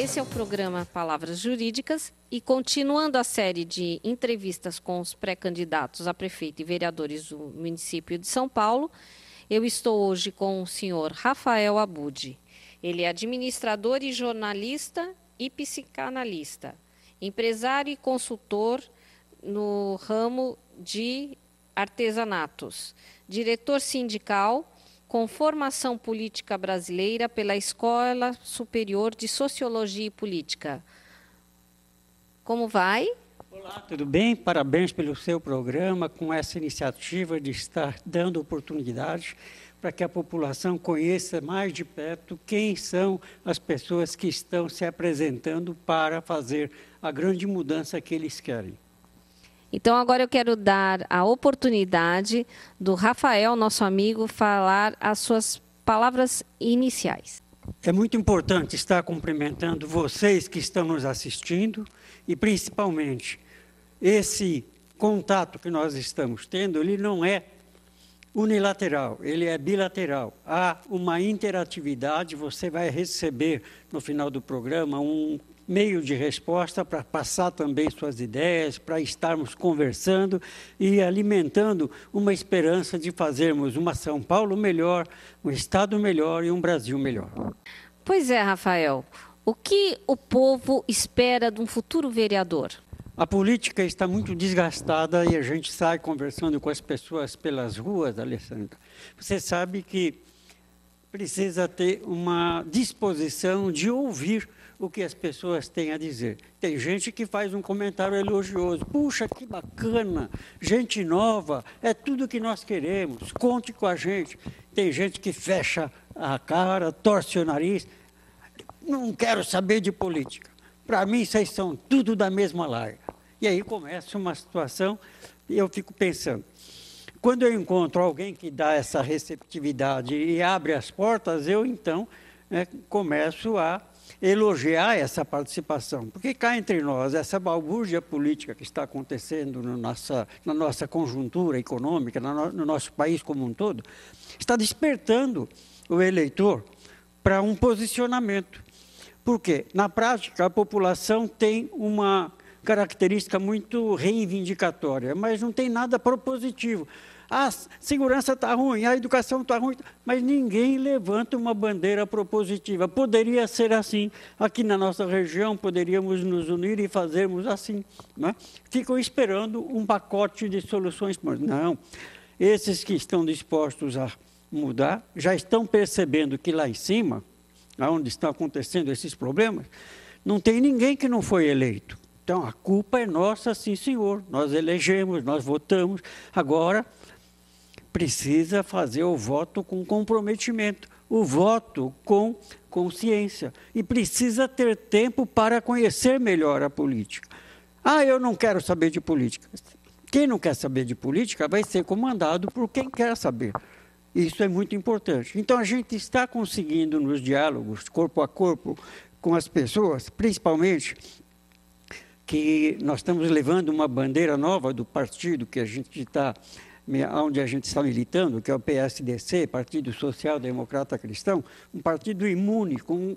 Esse é o programa Palavras Jurídicas e, continuando a série de entrevistas com os pré-candidatos a prefeito e vereadores do município de São Paulo, eu estou hoje com o senhor Rafael Abud. Ele é administrador e jornalista e psicanalista, empresário e consultor no ramo de artesanatos, diretor sindical com formação política brasileira pela Escola Superior de Sociologia e Política. Como vai? Olá, tudo bem? Parabéns pelo seu programa, com essa iniciativa de estar dando oportunidade para que a população conheça mais de perto quem são as pessoas que estão se apresentando para fazer a grande mudança que eles querem. Então, agora eu quero dar a oportunidade do Rafael, nosso amigo, falar as suas palavras iniciais. É muito importante estar cumprimentando vocês que estão nos assistindo e, principalmente, esse contato que nós estamos tendo, ele não é unilateral, ele é bilateral. Há uma interatividade, você vai receber no final do programa um meio de resposta para passar também suas ideias, para estarmos conversando e alimentando uma esperança de fazermos uma São Paulo melhor, um Estado melhor e um Brasil melhor. Pois é, Rafael. O que o povo espera de um futuro vereador? A política está muito desgastada e a gente sai conversando com as pessoas pelas ruas, Alessandra. Você sabe que precisa ter uma disposição de ouvir o que as pessoas têm a dizer. Tem gente que faz um comentário elogioso. Puxa, que bacana, gente nova, é tudo que nós queremos, conte com a gente. Tem gente que fecha a cara, torce o nariz. Não quero saber de política. Para mim, vocês são tudo da mesma larga. E aí começa uma situação e eu fico pensando. Quando eu encontro alguém que dá essa receptividade e abre as portas, eu então começo a elogiar essa participação. Porque cá entre nós, essa balbúrdia política que está acontecendo na nossa conjuntura econômica, no nosso país como um todo, está despertando o eleitor para um posicionamento. Por quê? Na prática, a população tem uma característica muito reivindicatória, mas não tem nada propositivo. A segurança está ruim, a educação está ruim, mas ninguém levanta uma bandeira propositiva. Poderia ser assim. Aqui na nossa região, poderíamos nos unir e fazermos assim. Né? Ficam esperando um pacote de soluções. Não, esses que estão dispostos a mudar, já estão percebendo que lá em cima, onde estão acontecendo esses problemas, não tem ninguém que não foi eleito. Então, a culpa é nossa, sim, senhor. Nós elegemos, nós votamos. Agora, precisa fazer o voto com comprometimento, o voto com consciência. E precisa ter tempo para conhecer melhor a política. Ah, eu não quero saber de política. Quem não quer saber de política vai ser comandado por quem quer saber. Isso é muito importante. Então, a gente está conseguindo nos diálogos, corpo a corpo, com as pessoas, principalmente que nós estamos levando uma bandeira nova do partido que a gente está, onde a gente está militando, que é o PSDC, Partido Social Democrata Cristão, um partido imune, com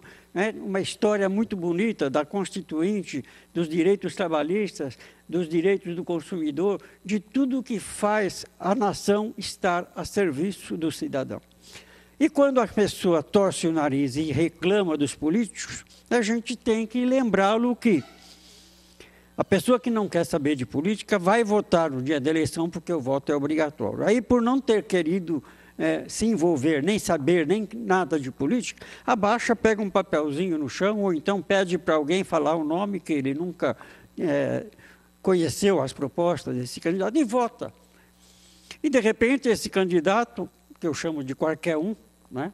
uma história muito bonita da Constituinte, dos direitos trabalhistas, dos direitos do consumidor, de tudo que faz a nação estar a serviço do cidadão. E quando a pessoa torce o nariz e reclama dos políticos, a gente tem que lembrá-lo que a pessoa que não quer saber de política vai votar no dia da eleição porque o voto é obrigatório. Aí, por não ter querido se envolver, nem saber, nem nada de política, abaixa, pega um papelzinho no chão ou então pede para alguém falar o nome que ele nunca conheceu as propostas desse candidato e vota. E, de repente, esse candidato, que eu chamo de qualquer um, né,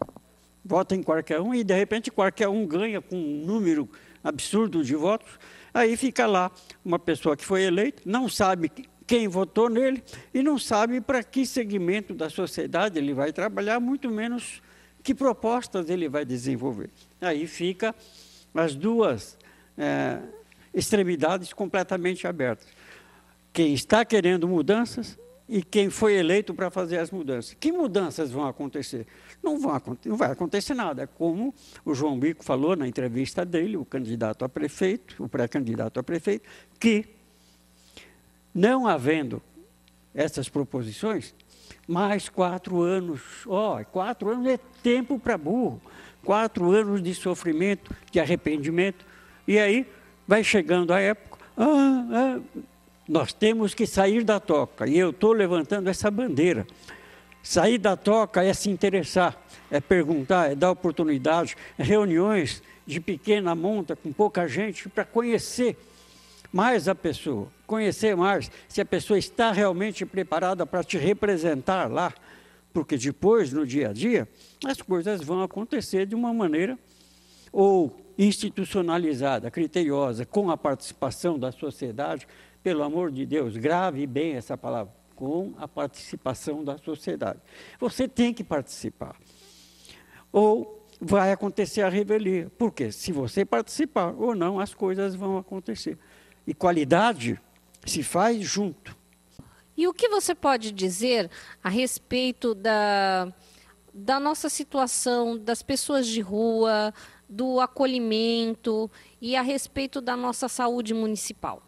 vota em qualquer um e, de repente, qualquer um ganha com um número absurdo de votos. Aí fica lá uma pessoa que foi eleita, não sabe quem votou nele e não sabe para que segmento da sociedade ele vai trabalhar, muito menos que propostas ele vai desenvolver. Aí fica as duas extremidades completamente abertas. Quem está querendo mudanças e quem foi eleito para fazer as mudanças. Que mudanças vão acontecer? Não vai acontecer nada. Como o João Bico falou na entrevista dele, o candidato a prefeito, o pré-candidato a prefeito, que, não havendo essas proposições, mais 4 anos. 4 anos é tempo para burro. 4 anos de sofrimento, de arrependimento. E aí vai chegando a época, nós temos que sair da toca. E eu estou levantando essa bandeira. Sair da toca é se interessar, é perguntar, é dar oportunidade, reuniões de pequena monta, com pouca gente, para conhecer mais a pessoa, conhecer mais se a pessoa está realmente preparada para te representar lá, porque depois, no dia a dia, as coisas vão acontecer de uma maneira ou institucionalizada, criteriosa, com a participação da sociedade. Pelo amor de Deus, grave bem essa palavra, com a participação da sociedade. Você tem que participar. Ou vai acontecer a revelia, porque se você participar ou não, as coisas vão acontecer. E qualidade se faz junto. E o que você pode dizer a respeito da nossa situação, das pessoas de rua, do acolhimento e a respeito da nossa saúde municipal?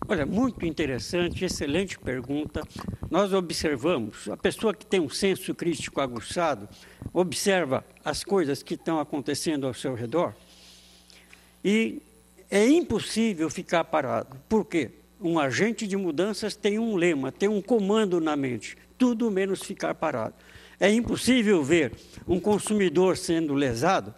Olha, muito interessante, excelente pergunta. Nós observamos, a pessoa que tem um senso crítico aguçado, observa as coisas que estão acontecendo ao seu redor e é impossível ficar parado. Por quê? Um agente de mudanças tem um lema, tem um comando na mente, tudo menos ficar parado. É impossível ver um consumidor sendo lesado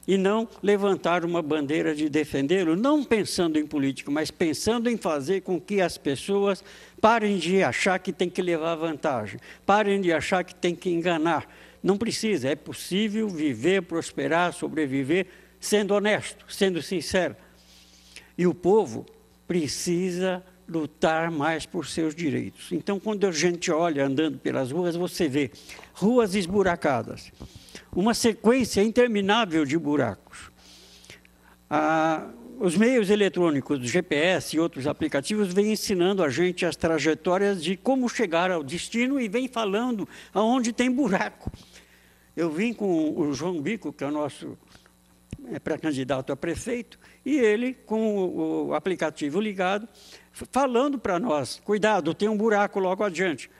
e não levantar uma bandeira de defendê-lo, não pensando em política, mas pensando em fazer com que as pessoas parem de achar que tem que levar vantagem, parem de achar que tem que enganar. Não precisa, é possível viver, prosperar, sobreviver, sendo honesto, sendo sincero. E o povo precisa lutar mais por seus direitos. Então, quando a gente olha andando pelas ruas, você vê ruas esburacadas, uma sequência interminável de buracos. Os meios eletrônicos, do GPS e outros aplicativos, vêm ensinando a gente as trajetórias de como chegar ao destino e vem falando aonde tem buraco. Eu vim com o João Bico, que é o nosso pré-candidato a prefeito, e ele, com o aplicativo ligado, falando para nós, cuidado, tem um buraco logo adiante.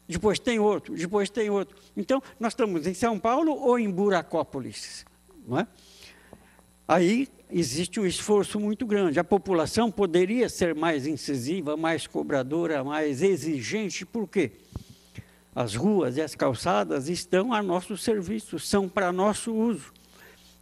Depois tem outro, depois tem outro. Então, nós estamos em São Paulo ou em Buracópolis, não é? Aí existe um esforço muito grande. A população poderia ser mais incisiva, mais cobradora, mais exigente. Por quê? As ruas e as calçadas estão a nosso serviço, são para nosso uso.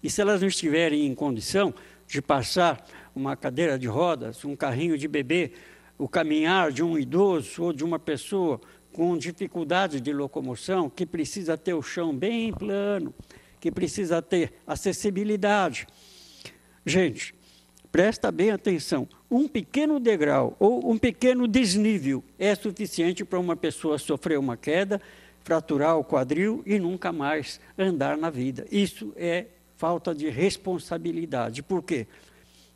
E se elas não estiverem em condição de passar uma cadeira de rodas, um carrinho de bebê, o caminhar de um idoso ou de uma pessoa com dificuldade de locomoção, que precisa ter o chão bem plano, que precisa ter acessibilidade. Gente, presta bem atenção, um pequeno degrau ou um pequeno desnível é suficiente para uma pessoa sofrer uma queda, fraturar o quadril e nunca mais andar na vida. Isso é falta de responsabilidade. Por quê?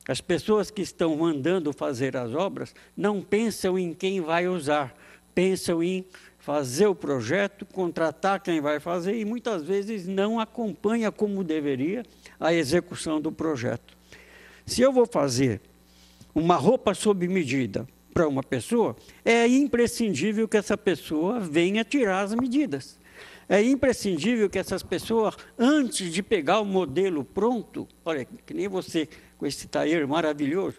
As pessoas que estão mandando fazer as obras não pensam em quem vai usar, pensam em fazer o projeto, contratar quem vai fazer e muitas vezes não acompanha como deveria a execução do projeto. Se eu vou fazer uma roupa sob medida para uma pessoa, é imprescindível que essa pessoa venha tirar as medidas. É imprescindível que essas pessoas, antes de pegar o modelo pronto, olha, que nem você com esse tailleur maravilhoso,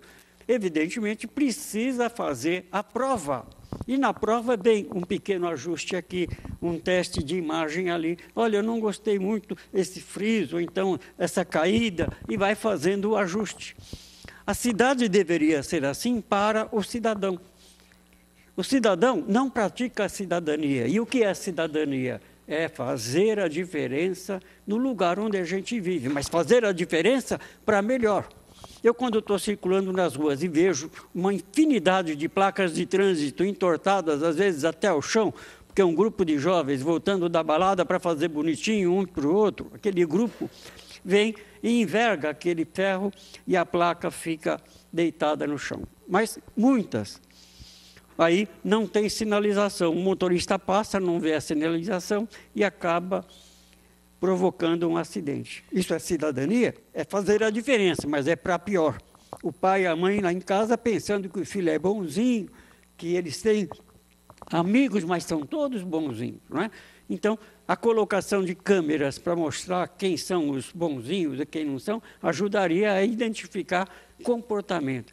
evidentemente precisa fazer a prova. E na prova, bem, um pequeno ajuste aqui, um teste de imagem ali. Olha, eu não gostei muito desse friso, ou então essa caída, e vai fazendo o ajuste. A cidade deveria ser assim para o cidadão. O cidadão não pratica a cidadania. E o que é cidadania? É fazer a diferença no lugar onde a gente vive, mas fazer a diferença para melhor. Eu, quando estou circulando nas ruas e vejo uma infinidade de placas de trânsito entortadas, às vezes até ao chão, porque é um grupo de jovens voltando da balada para fazer bonitinho um para o outro, aquele grupo vem e enverga aquele ferro e a placa fica deitada no chão. Mas muitas Aí não tem sinalização. O motorista passa, não vê a sinalização e acaba provocando um acidente. Isso é cidadania? É fazer a diferença, mas é para pior. O pai e a mãe lá em casa pensando que o filho é bonzinho, que eles têm amigos, mas são todos bonzinhos, não é? Então, a colocação de câmeras para mostrar quem são os bonzinhos e quem não são, ajudaria a identificar comportamento.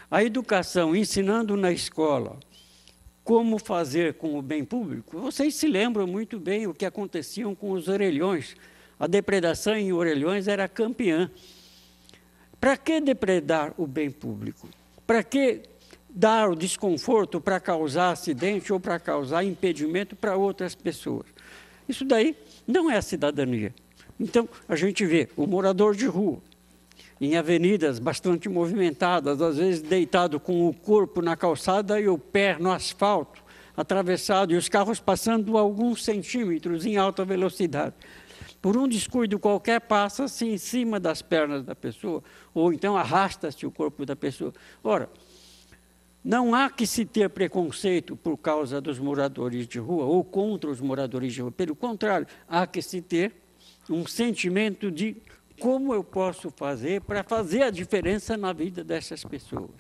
A educação, ensinando na escola como fazer com o bem público, vocês se lembram muito bem o que acontecia com os orelhões. A depredação em orelhões era campeã. Para que depredar o bem público? Para que dar o desconforto para causar acidente ou para causar impedimento para outras pessoas? Isso daí não é a cidadania. Então, a gente vê o morador de rua, em avenidas bastante movimentadas, às vezes deitado com o corpo na calçada e o pé no asfalto, atravessado, e os carros passando alguns centímetros em alta velocidade. Por um descuido qualquer, passa-se em cima das pernas da pessoa, ou então arrasta-se o corpo da pessoa. Ora, não há que se ter preconceito por causa dos moradores de rua, ou contra os moradores de rua. Pelo contrário, há que se ter um sentimento de como eu posso fazer para fazer a diferença na vida dessas pessoas.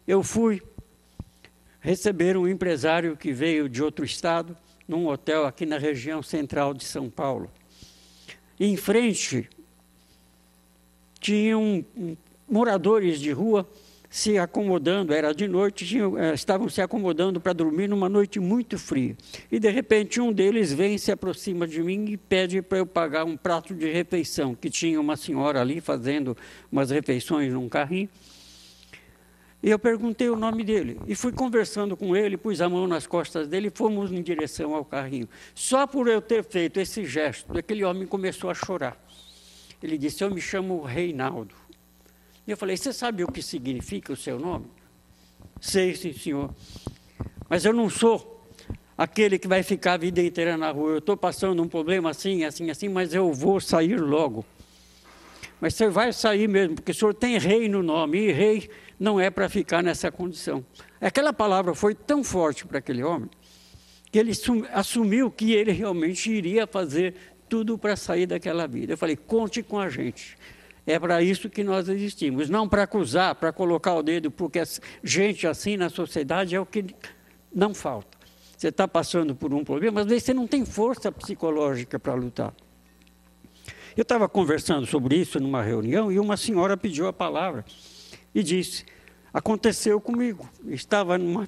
Eu fui receber um empresário que veio de outro estado, num hotel aqui na região central de São Paulo. Em frente, tinham moradores de rua se acomodando, era de noite, estavam se acomodando para dormir numa noite muito fria. E, de repente, um deles vem, se aproxima de mim e pede para eu pagar um prato de refeição, que tinha uma senhora ali fazendo umas refeições num carrinho. E eu perguntei o nome dele, e fui conversando com ele, pus a mão nas costas dele e fomos em direção ao carrinho. Só por eu ter feito esse gesto, aquele homem começou a chorar. Ele disse, eu me chamo Reinaldo. E eu falei, você sabe o que significa o seu nome? Sei, sim, senhor. Mas eu não sou aquele que vai ficar a vida inteira na rua. Eu estou passando um problema assim, assim, assim, mas eu vou sair logo. Mas você vai sair mesmo, porque o senhor tem rei no nome, e rei não é para ficar nessa condição. Aquela palavra foi tão forte para aquele homem, que ele assumiu que ele realmente iria fazer tudo para sair daquela vida. Eu falei, conte com a gente. É para isso que nós existimos, não para acusar, para colocar o dedo, porque gente assim na sociedade é o que não falta. Você está passando por um problema, às vezes você não tem força psicológica para lutar. Eu estava conversando sobre isso numa reunião e uma senhora pediu a palavra e disse, aconteceu comigo, estava numa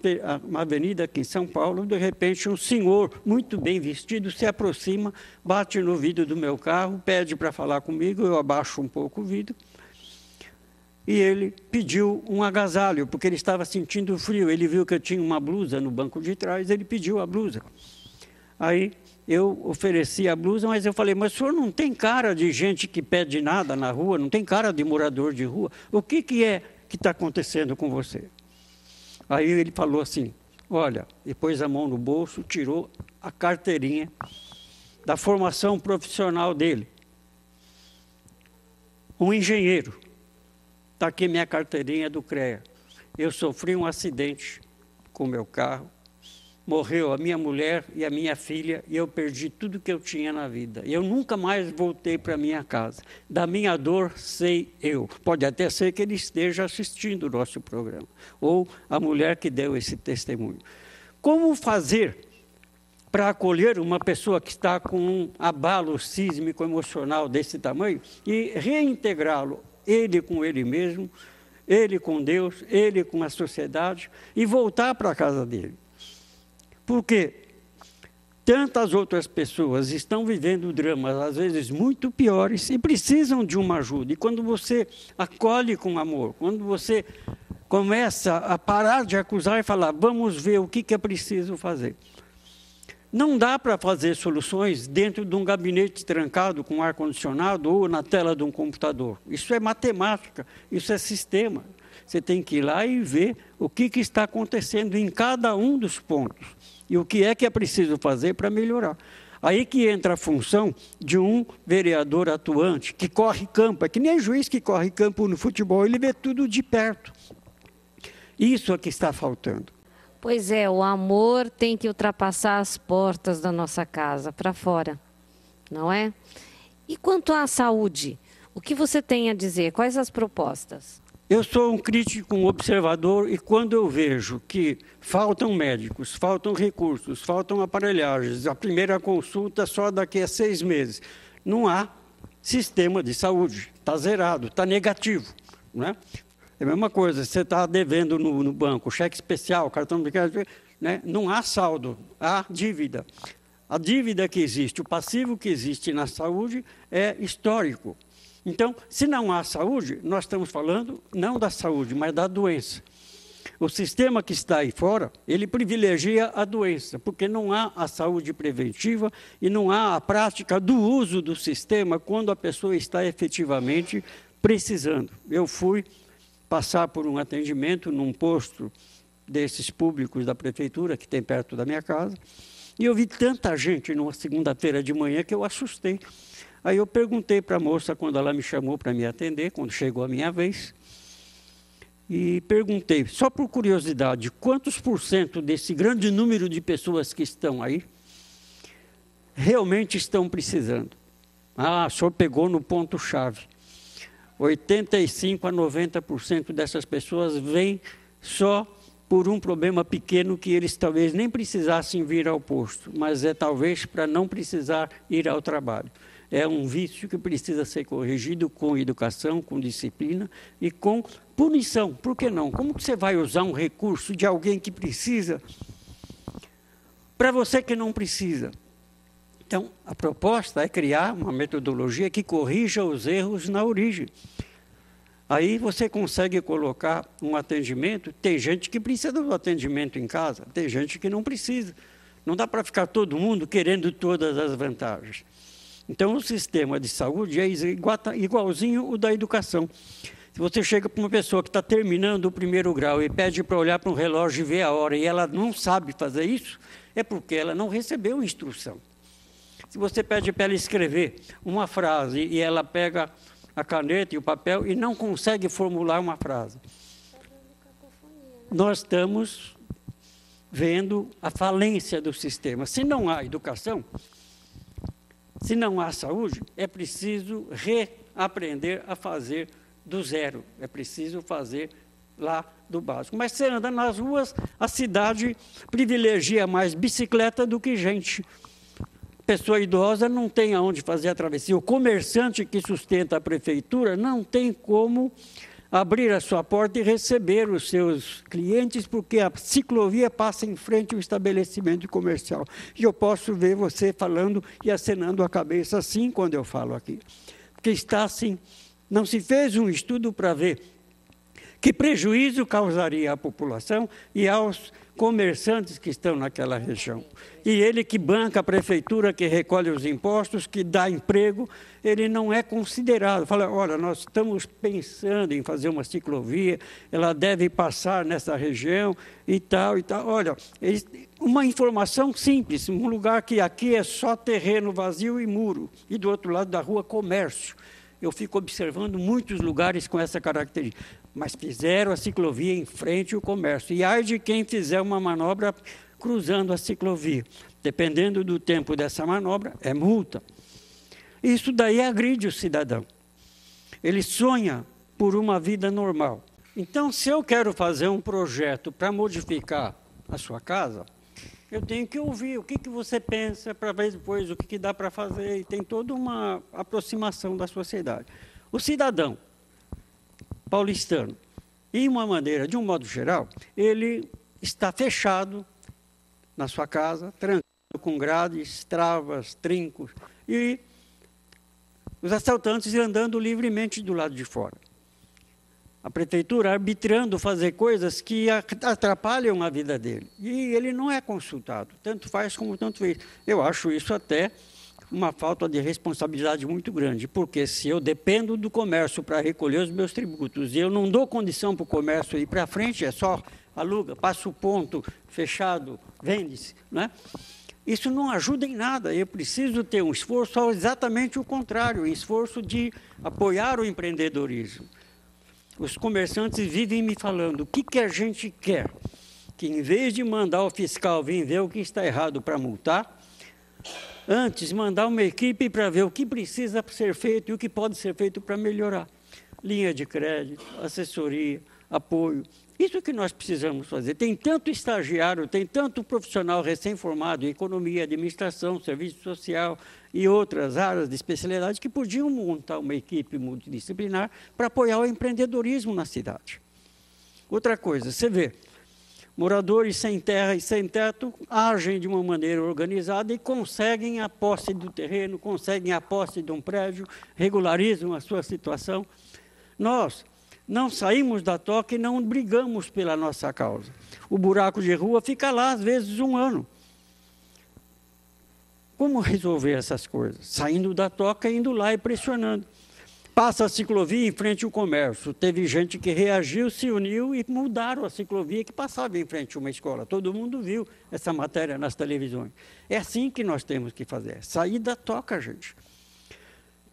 avenida aqui em São Paulo, de repente um senhor muito bem vestido se aproxima, bate no vidro do meu carro, pede para falar comigo, eu abaixo um pouco o vidro, e ele pediu um agasalho, porque ele estava sentindo frio, ele viu que eu tinha uma blusa no banco de trás, ele pediu a blusa. Aí eu ofereci a blusa, mas eu falei, mas o senhor não tem cara de gente que pede nada na rua, não tem cara de morador de rua, o que é que está acontecendo com você? Aí ele falou assim, olha, e pôs a mão no bolso, tirou a carteirinha da formação profissional dele. Um engenheiro, está aqui minha carteirinha do CREA. Eu sofri um acidente com o meu carro, morreu a minha mulher e a minha filha, e eu perdi tudo que eu tinha na vida. Eu nunca mais voltei para minha casa. Da minha dor, sei eu. Pode até ser que ele esteja assistindo o nosso programa, ou a mulher que deu esse testemunho. Como fazer para acolher uma pessoa que está com um abalo sísmico emocional desse tamanho e reintegrá-lo, ele com ele mesmo, ele com Deus, ele com a sociedade, e voltar para a casa dele? Porque tantas outras pessoas estão vivendo dramas, às vezes muito piores, e precisam de uma ajuda. E quando você acolhe com amor, quando você começa a parar de acusar e falar, vamos ver o que é preciso fazer. Não dá para fazer soluções dentro de um gabinete trancado com ar-condicionado ou na tela de um computador. Isso é matemática, isso é sistema. Você tem que ir lá e ver o que está acontecendo em cada um dos pontos. E o que é preciso fazer para melhorar. Aí que entra a função de um vereador atuante, que corre campo, é que nem juiz que corre campo no futebol, ele vê tudo de perto. Isso é que está faltando. Pois é, o amor tem que ultrapassar as portas da nossa casa, para fora, não é? E quanto à saúde, o que você tem a dizer? Quais as propostas? Eu sou um crítico, um observador, e quando eu vejo que faltam médicos, faltam recursos, faltam aparelhagens, a primeira consulta só daqui a 6 meses, não há sistema de saúde, está zerado, está negativo, né? É a mesma coisa, você está devendo no banco, cheque especial, cartão de crédito, né? Não há saldo, há dívida. A dívida que existe, o passivo que existe na saúde é histórico. Então, se não há saúde, nós estamos falando não da saúde, mas da doença. O sistema que está aí fora, ele privilegia a doença, porque não há a saúde preventiva e não há a prática do uso do sistema quando a pessoa está efetivamente precisando. Eu fui passar por um atendimento num posto desses públicos da prefeitura, que tem perto da minha casa, e eu vi tanta gente numa segunda-feira de manhã que eu assustei. Aí eu perguntei para a moça, quando ela me chamou para me atender, quando chegou a minha vez, e perguntei, só por curiosidade, quantos % desse grande número de pessoas que estão aí realmente estão precisando? Ah, o senhor pegou no ponto-chave. 85% a 90% dessas pessoas vêm só por um problema pequeno que eles talvez nem precisassem vir ao posto, mas é talvez para não precisar ir ao trabalho. É um vício que precisa ser corrigido com educação, com disciplina e com punição. Por que não? Como que você vai usar um recurso de alguém que precisa para você que não precisa? Então, a proposta é criar uma metodologia que corrija os erros na origem. Aí você consegue colocar um atendimento, tem gente que precisa do atendimento em casa, tem gente que não precisa. Não dá para ficar todo mundo querendo todas as vantagens. Então, o sistema de saúde é igualzinho o da educação. Se você chega para uma pessoa que está terminando o 1º grau e pede para olhar para um relógio e ver a hora e ela não sabe fazer isso, é porque ela não recebeu instrução. Se você pede para ela escrever uma frase e ela pega a caneta e o papel e não consegue formular uma frase, nós estamos vendo a falência do sistema. Se não há educação, se não há saúde, é preciso reaprender a fazer do zero. É preciso fazer lá do básico. Mas você anda nas ruas, a cidade privilegia mais bicicleta do que gente. Pessoa idosa não tem aonde fazer a travessia. O comerciante que sustenta a prefeitura não tem como abrir a sua porta e receber os seus clientes, porque a ciclovia passa em frente ao estabelecimento comercial. E eu posso ver você falando e acenando a cabeça assim quando eu falo aqui. Porque está assim, não se fez um estudo para ver que prejuízo causaria à população e aos comerciantes que estão naquela região. E ele que banca a prefeitura, que recolhe os impostos, que dá emprego, ele não é considerado. Fala, olha, nós estamos pensando em fazer uma ciclovia, ela deve passar nessa região e tal, e tal. Olha, uma informação simples, um lugar que aqui é só terreno vazio e muro, e do outro lado da rua, comércio. Eu fico observando muitos lugares com essa característica. Mas fizeram a ciclovia em frente ao comércio. E ai de quem fizer uma manobra cruzando a ciclovia. Dependendo do tempo dessa manobra, é multa. Isso daí agride o cidadão. Ele sonha por uma vida normal. Então, se eu quero fazer um projeto para modificar a sua casa, eu tenho que ouvir o que você pensa para ver depois o que dá para fazer. E tem toda uma aproximação da sociedade. O cidadão paulistano, de um modo geral, ele está fechado na sua casa, trancado com grades, travas, trincos, e os assaltantes andando livremente do lado de fora. A prefeitura arbitrando fazer coisas que atrapalham a vida dele. E ele não é consultado, tanto faz como tanto fez. Eu acho isso até uma falta de responsabilidade muito grande, porque se eu dependo do comércio para recolher os meus tributos e eu não dou condição para o comércio ir para frente, é só aluga, passa o ponto, fechado, vende-se, né? Isso não ajuda em nada. Eu preciso ter um esforço exatamente o contrário, um esforço de apoiar o empreendedorismo. Os comerciantes vivem me falando, o que a gente quer? que, em vez de mandar o fiscal vir ver o que está errado para multar, antes mandar uma equipe para ver o que precisa ser feito e o que pode ser feito para melhorar. Linha de crédito, assessoria, apoio. Isso que nós precisamos fazer. Tem tanto estagiário, tem tanto profissional recém-formado em economia, administração, serviço social e outras áreas de especialidade que podiam montar uma equipe multidisciplinar para apoiar o empreendedorismo na cidade. Outra coisa, você vê, moradores sem terra e sem teto agem de uma maneira organizada e conseguem a posse do terreno, conseguem a posse de um prédio, regularizam a sua situação. Nós não saímos da toca e não brigamos pela nossa causa. O buraco de rua fica lá, às vezes, 1 ano. Como resolver essas coisas? Saindo da toca, indo lá e pressionando. Passa a ciclovia em frente ao comércio. Teve gente que reagiu, se uniu e mudaram a ciclovia que passava em frente a uma escola. Todo mundo viu essa matéria nas televisões. É assim que nós temos que fazer. Sair da toca, gente.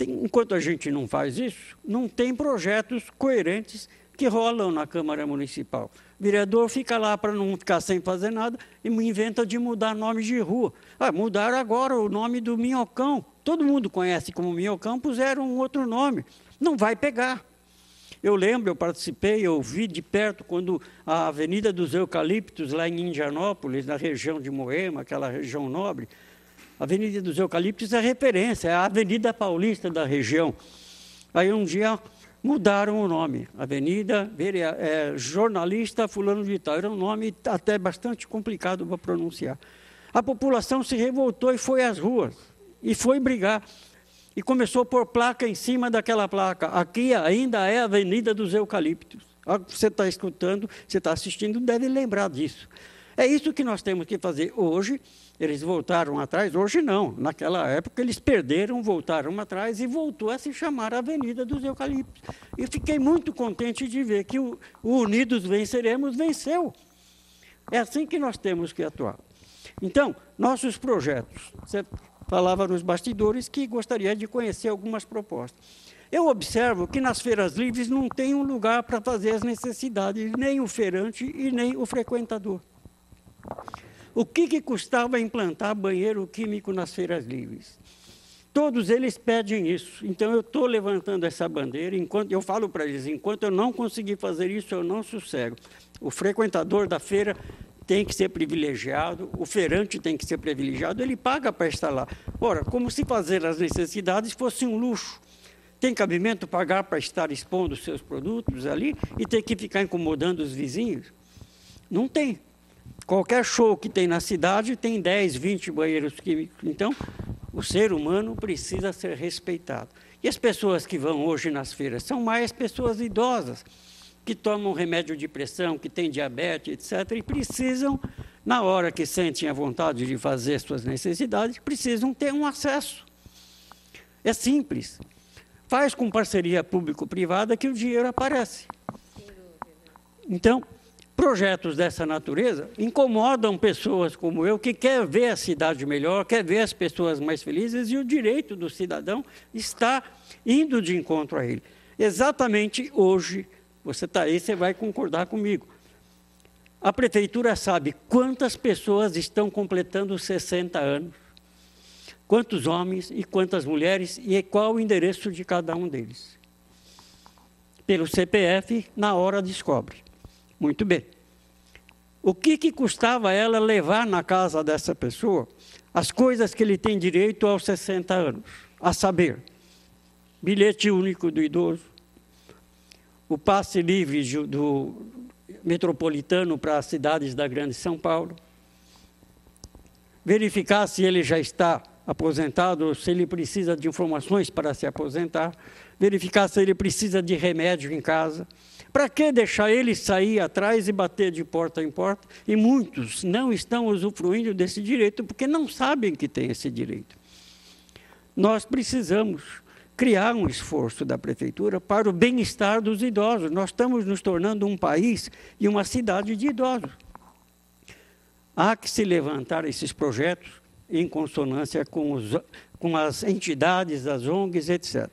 Enquanto a gente não faz isso, não tem projetos coerentes que rolam na Câmara Municipal. O vereador fica lá para não ficar sem fazer nada e inventa de mudar nome de rua. Mudaram agora o nome do Minhocão. Todo mundo conhece como Minhocão, puseram um outro nome. Não vai pegar. Eu lembro, eu participei, eu vi de perto quando a Avenida dos Eucaliptos, lá em Indianópolis, na região de Moema, aquela região nobre, a Avenida dos Eucaliptos é referência, é a Avenida Paulista da região. Aí um dia mudaram o nome, Avenida Jornalista Fulano de Tal. Era um nome até bastante complicado para pronunciar. A população se revoltou e foi às ruas, e foi brigar. E começou a pôr placa em cima daquela placa. Aqui ainda é a Avenida dos Eucaliptos. Você está escutando, você está assistindo, deve lembrar disso. É isso que nós temos que fazer. Hoje, eles voltaram atrás, hoje não. Naquela época, eles perderam, voltaram atrás e voltou a se chamar Avenida dos Eucaliptos. E fiquei muito contente de ver que o Unidos Venceremos venceu. É assim que nós temos que atuar. Então, nossos projetos. Você falava nos bastidores que gostaria de conhecer algumas propostas. Eu observo que nas feiras livres não tem um lugar para fazer as necessidades, nem o feirante e nem o frequentador. O que custava implantar banheiro químico nas feiras livres? Todos eles pedem isso. Então, eu estou levantando essa bandeira, enquanto eu falo para eles, enquanto eu não conseguir fazer isso, eu não sossego. O frequentador da feira tem que ser privilegiado, o feirante tem que ser privilegiado, ele paga para estar lá. Ora, como se fazer as necessidades fosse um luxo. Tem cabimento pagar para estar expondo os seus produtos ali e ter que ficar incomodando os vizinhos? Não tem. Qualquer show que tem na cidade tem 10, 20 banheiros químicos. Então, o ser humano precisa ser respeitado. E as pessoas que vão hoje nas feiras são mais pessoas idosas, que tomam remédio de pressão, que têm diabetes, etc., e precisam, na hora que sentem a vontade de fazer suas necessidades, precisam ter um acesso. É simples. Faz com parceria público-privada que o dinheiro aparece. Então, projetos dessa natureza incomodam pessoas como eu, que quer ver a cidade melhor, quer ver as pessoas mais felizes, e o direito do cidadão está indo de encontro a ele. Exatamente hoje, você está aí, você vai concordar comigo. A prefeitura sabe quantas pessoas estão completando 60 anos, quantos homens e quantas mulheres, e qual o endereço de cada um deles. Pelo CPF, na hora descobre. Muito bem. O que custava ela levar na casa dessa pessoa as coisas que ele tem direito aos 60 anos? A saber, bilhete único do idoso, o passe livre do metropolitano para as cidades da Grande São Paulo, verificar se ele já está aposentado ou se ele precisa de informações para se aposentar, verificar se ele precisa de remédio em casa. Para que deixar ele sair atrás e bater de porta em porta? E muitos não estão usufruindo desse direito porque não sabem que tem esse direito. Nós precisamos criar um esforço da prefeitura para o bem-estar dos idosos. Nós estamos nos tornando um país e uma cidade de idosos. Há que se levantar esses projetos em consonância com as entidades, as ONGs, etc.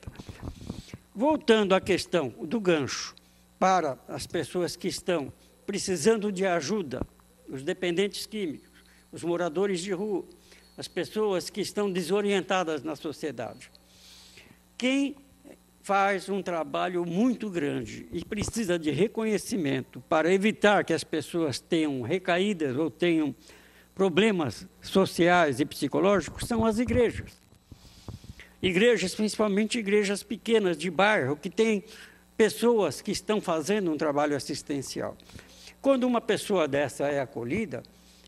Voltando à questão do gancho para as pessoas que estão precisando de ajuda os dependentes químicos, os moradores de rua, as pessoas que estão desorientadas na sociedade. Quem faz um trabalho muito grande e precisa de reconhecimento para evitar que as pessoas tenham recaídas ou tenham problemas sociais e psicológicos são as igrejas. Igrejas, principalmente igrejas pequenas de bairro, que têm pessoas que estão fazendo um trabalho assistencial. Quando uma pessoa dessa é acolhida,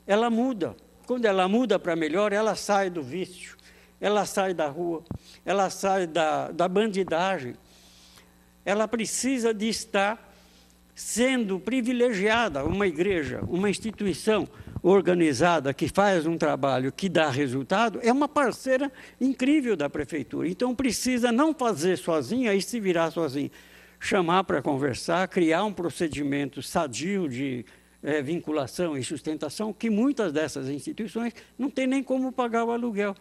ela muda. Quando ela muda para melhor, ela sai do vício, ela sai da rua, ela sai da bandidagem. Ela precisa de estar sendo privilegiada. Uma igreja, uma instituição organizada que faz um trabalho que dá resultado, é uma parceira incrível da prefeitura. Então, precisa não fazer sozinha e se virar sozinha. Chamar para conversar, criar um procedimento sadio de vinculação e sustentação, que muitas dessas instituições não têm nem como pagar o aluguel.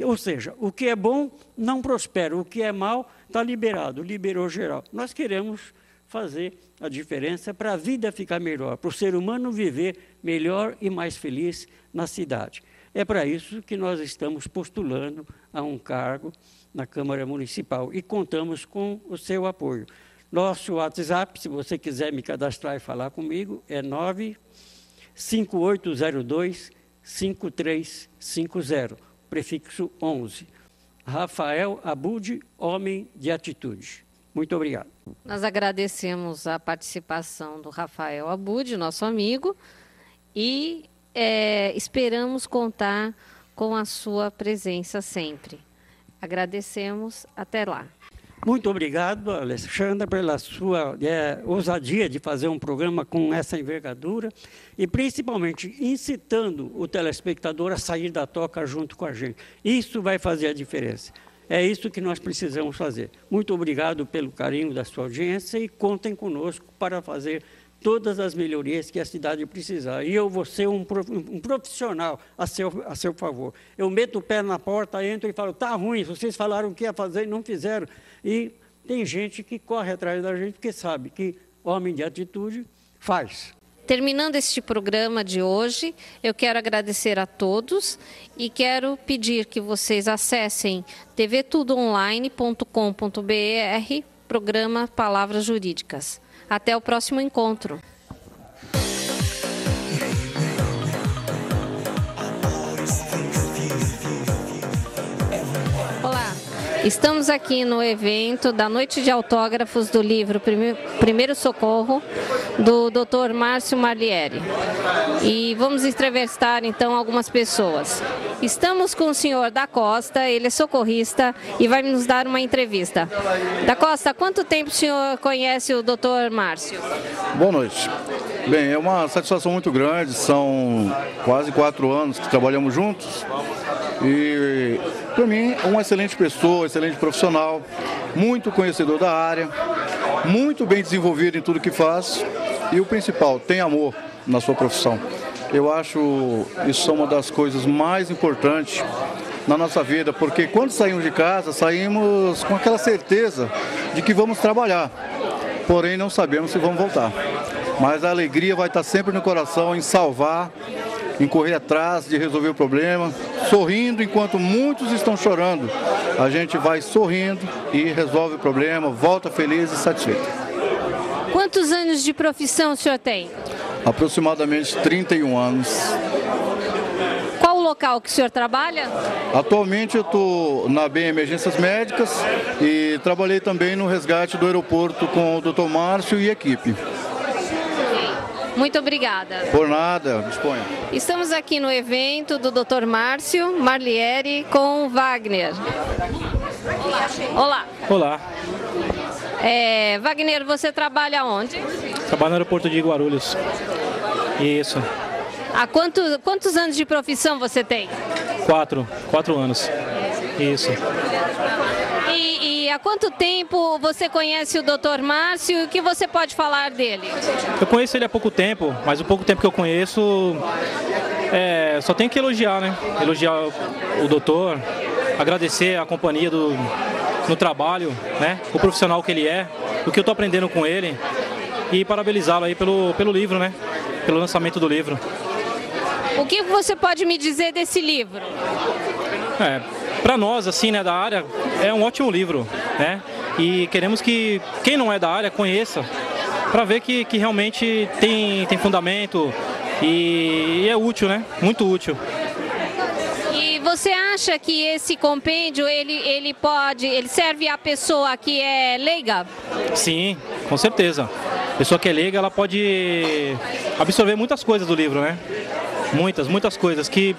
Ou seja, o que é bom não prospera, o que é mal está liberado, liberou geral. Nós queremos fazer a diferença para a vida ficar melhor, para o ser humano viver melhor e mais feliz na cidade. É para isso que nós estamos postulando a um cargo na Câmara Municipal e contamos com o seu apoio. Nosso WhatsApp, se você quiser me cadastrar e falar comigo, é 95802-5350, prefixo 11. Rafael Abud, homem de atitude. Muito obrigado. Nós agradecemos a participação do Rafael Abud, nosso amigo, e esperamos contar com a sua presença sempre. Agradecemos. Até lá. Muito obrigado, Alexandra, pela sua ousadia de fazer um programa com essa envergadura e, principalmente, incitando o telespectador a sair da toca junto com a gente. Isso vai fazer a diferença. É isso que nós precisamos fazer. Muito obrigado pelo carinho da sua audiência e contem conosco para fazer todas as melhorias que a cidade precisar. E eu vou ser um profissional a seu favor. Eu meto o pé na porta, entro e falo, está ruim, vocês falaram o que ia fazer e não fizeram. E tem gente que corre atrás da gente porque sabe que homem de atitude faz. Terminando este programa de hoje, eu quero agradecer a todos e quero pedir que vocês acessem tvtudoonline.com.br, programa Palavras Jurídicas. Até o próximo encontro. Olá, estamos aqui no evento da Noite de Autógrafos do livro Primeiro Socorro, do Dr. Márcio Marlieri. E vamos entrevistar, então, algumas pessoas. Estamos com o senhor Da Costa, ele é socorrista e vai nos dar uma entrevista. Da Costa, há quanto tempo o senhor conhece o Dr. Márcio? Boa noite. Bem, é uma satisfação muito grande, são quase 4 anos que trabalhamos juntos e, para mim, uma excelente pessoa, excelente profissional, muito conhecedor da área, muito bem desenvolvido em tudo que faz e, o principal, tem amor na sua profissão. Eu acho isso uma das coisas mais importantes na nossa vida, porque quando saímos de casa, saímos com aquela certeza de que vamos trabalhar, porém não sabemos se vamos voltar. Mas a alegria vai estar sempre no coração em salvar, em correr atrás de resolver o problema, sorrindo enquanto muitos estão chorando. A gente vai sorrindo e resolve o problema, volta feliz e satisfeito. Quantos anos de profissão o senhor tem? Aproximadamente 31 anos. Qual o local que o senhor trabalha? Atualmente eu estou na BEM Emergências Médicas e trabalhei também no resgate do aeroporto com o Dr. Márcio e equipe. Muito obrigada. Por nada, disponha. Estamos aqui no evento do Dr. Márcio Marlieri com o Wagner. Olá. Olá. Wagner, você trabalha onde? Trabalho no aeroporto de Guarulhos. Isso. Há quantos anos de profissão você tem? 4 anos. Isso. E há quanto tempo você conhece o Dr. Márcio e o que você pode falar dele? Eu conheço ele há pouco tempo, mas o pouco tempo que eu conheço, só tenho que elogiar, né? Elogiar o doutor, agradecer a companhia no trabalho, né? O profissional que ele é, o que eu estou aprendendo com ele e parabenizá-lo aí pelo livro, né? Pelo lançamento do livro. O que você pode me dizer desse livro? Para nós, assim, né, da área, é um ótimo livro, né? E queremos que quem não é da área conheça, para ver que realmente tem fundamento e é útil, né? Muito útil. E você acha que esse compêndio, ele serve à pessoa que é leiga? Sim, com certeza. A pessoa que é leiga, ela pode absorver muitas coisas do livro, né? Muitas coisas que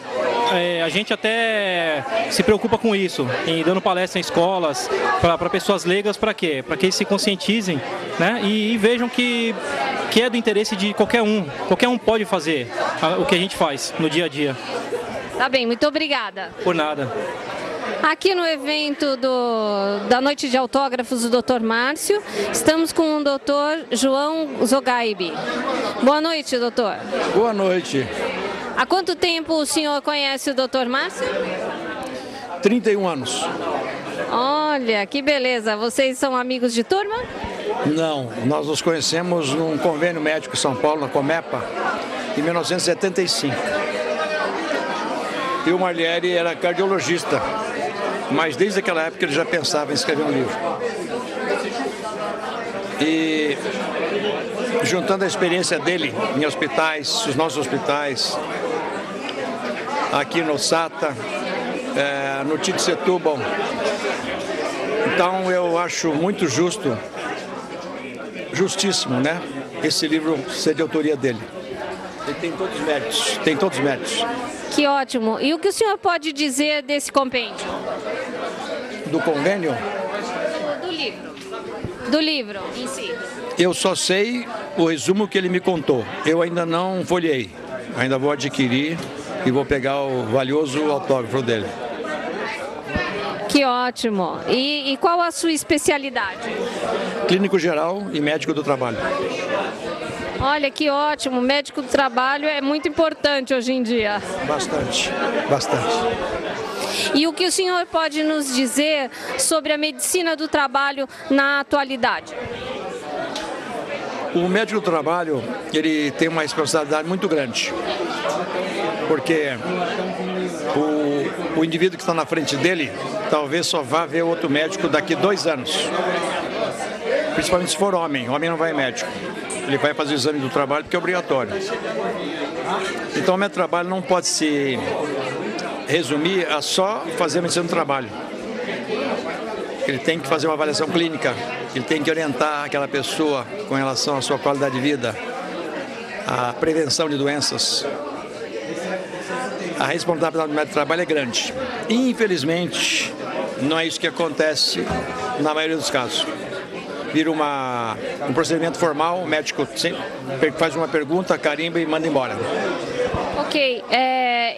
a gente até se preocupa com isso, em dando palestra em escolas, para pessoas leigas, para quê? Para que eles se conscientizem, né? E vejam que é do interesse de qualquer um pode fazer o que a gente faz no dia a dia. Tá bem, muito obrigada. Por nada. Aqui no evento da Noite de Autógrafos do Dr. Márcio, estamos com o Dr. João Zogaibi. Boa noite, doutor. Boa noite. Há quanto tempo o senhor conhece o Dr. Márcio? 31 anos. Olha, que beleza. Vocês são amigos de turma? Não, nós nos conhecemos num convênio médico em São Paulo, na Comepa, em 1975. E o Marlieri era cardiologista, mas desde aquela época ele já pensava em escrever um livro. E juntando a experiência dele em hospitais, os nossos hospitais, aqui no SATA, no Tite Setúbal. Então eu acho muito justíssimo, né? Esse livro ser de autoria dele. Ele tem todos os méritos. Que ótimo. E o que o senhor pode dizer desse compêndio? Do convênio? Do livro. Do livro em si. Eu só sei o resumo que ele me contou. Eu ainda não folhei. Ainda vou adquirir e vou pegar o valioso autógrafo dele. Que ótimo. E qual a sua especialidade? Clínico geral e médico do trabalho. Olha, que ótimo. Médico do trabalho é muito importante hoje em dia. Bastante. E o que o senhor pode nos dizer sobre a medicina do trabalho na atualidade? O médico do trabalho, ele tem uma responsabilidade muito grande, porque o indivíduo que está na frente dele talvez só vá ver outro médico daqui 2 anos, principalmente se for homem não vai médico, ele vai fazer o exame do trabalho porque é obrigatório. Então o médico do trabalho não pode se resumir a só fazer a medicina do trabalho. Ele tem que fazer uma avaliação clínica, ele tem que orientar aquela pessoa com relação à sua qualidade de vida, à prevenção de doenças. A responsabilidade do médico do trabalho é grande. Infelizmente, não é isso que acontece na maioria dos casos. Vira um procedimento formal, o médico faz uma pergunta, carimba e manda embora. Ok,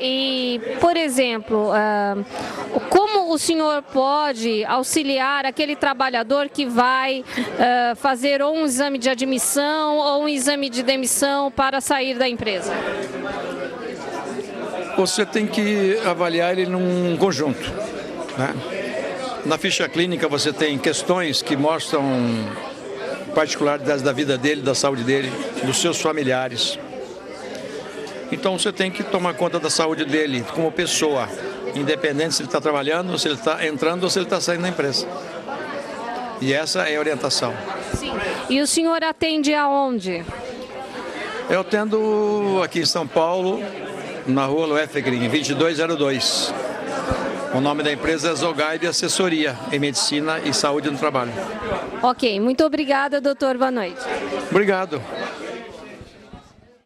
e por exemplo, como o senhor pode auxiliar aquele trabalhador que vai fazer ou um exame de admissão ou um exame de demissão para sair da empresa? Você tem que avaliar ele num conjunto, né? Na ficha clínica você tem questões que mostram particularidades da vida dele, da saúde dele, dos seus familiares. Então você tem que tomar conta da saúde dele como pessoa, independente se ele está trabalhando, se ele está entrando ou se ele está saindo da empresa. E essa é a orientação. Sim. E o senhor atende aonde? Eu atendo aqui em São Paulo, na rua Loefegrin, 2202. O nome da empresa é Zogaibi Assessoria em Medicina e Saúde no Trabalho. Ok, muito obrigada, doutor. Boa noite. Obrigado.